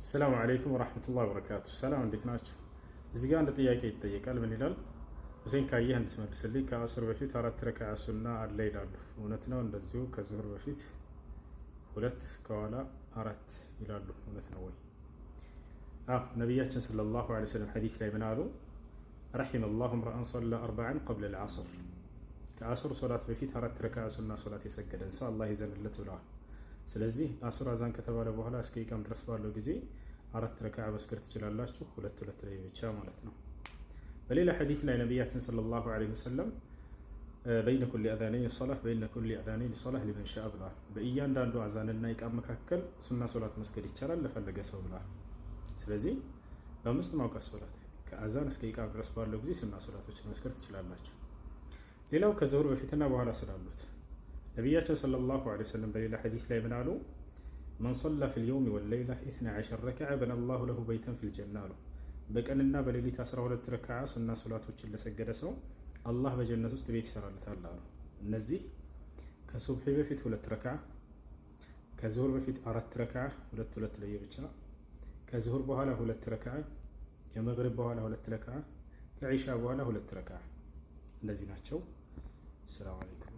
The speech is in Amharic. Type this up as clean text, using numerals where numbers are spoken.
ሰላም አለይኩም ወራህመቱላሂ ወበረካቱ። ሰላም እንዴት ናችሁ? እዚህ ጋር አንድ ጥያቄ ይጠየቃል። ምን ይላል? ሁሴን ካየህ እንድትመልስልኝ ከአሱር በፊት 4 ረካዓ ሱና አለ ይላሉ። እውነት ነው? እንደዚሁ ከዙህር በፊት 2 ከኋላ 4 ይላሉ። እውነት ነው ወይ? ነቢያችን ሰለላሁ ዐለይሂ ወሰለም ሐዲስ ላይ ምን አሉ? ረሒመላሁ ምርአን ሰላ 40 ቀብለ ልዓስር፣ ከአሱር ሶላት በፊት 4 ረካዓ ሱና ሶላት የሰገደን ሰው አላህ ይዘንለት ብለዋል። ስለዚህ አሱር አዛን ከተባለ በኋላ እስከ ኢቃም ድረስ ባለው ጊዜ 4 ረካዓ መስገድ ትችላላችሁ፣ 2 ላይ ብቻ ማለት ነው። በሌላ ሐዲስ ላይ ነቢያችን ሰለላሁ ዐለይሂ ወሰለም በይነ ኩሊ አዛነይን ሶላህ በይነ ኩሊ አዛነይን ሶላህ ሊመን ሻአ ብለዋል። በእያንዳንዱ አዛንና ኢቃም መካከል ሱና ሶላት መስገድ ይቻላል ለፈለገ ሰው ብለዋል። ስለዚህ በአምስት ማውቃት ሶላት ከአዛን እስከ ኢቃም ድረስ ባለው ጊዜ ሱና ሶላቶችን መስገድ ትችላላችሁ። ሌላው ከዙሁር በፊትና በኋላ ስላሉት ነቢያችን ሰለላሁ ዐለይሂ ወሰለም በሌላ ሐዲስ ላይ ምን አሉ? መን ሰላ ፊል የውሚ ወለይላ 12 ረክዓ በነላሁ ለሁ በይተን ፊል ጀና አሉ። በቀንና በሌሊት 12 ረክዓ ሱና ሶላቶችን ለሰገደ ሰው አላህ በጀነት ውስጥ ቤት ይሰራለታል አሉ። እነዚህ ከሱብሒ በፊት 2 ረክዓ፣ ከዙሁር በፊት 4 ረክዓ 2 ለየብቻ፣ ከዙሁር በኋላ 2 ረክዓ፣ ከመግሪብ በኋላ 2 ረክዓ፣ ከዒሻ በኋላ 2 ረክዓ። እነዚህ ናቸው። ሰላም አለይኩም።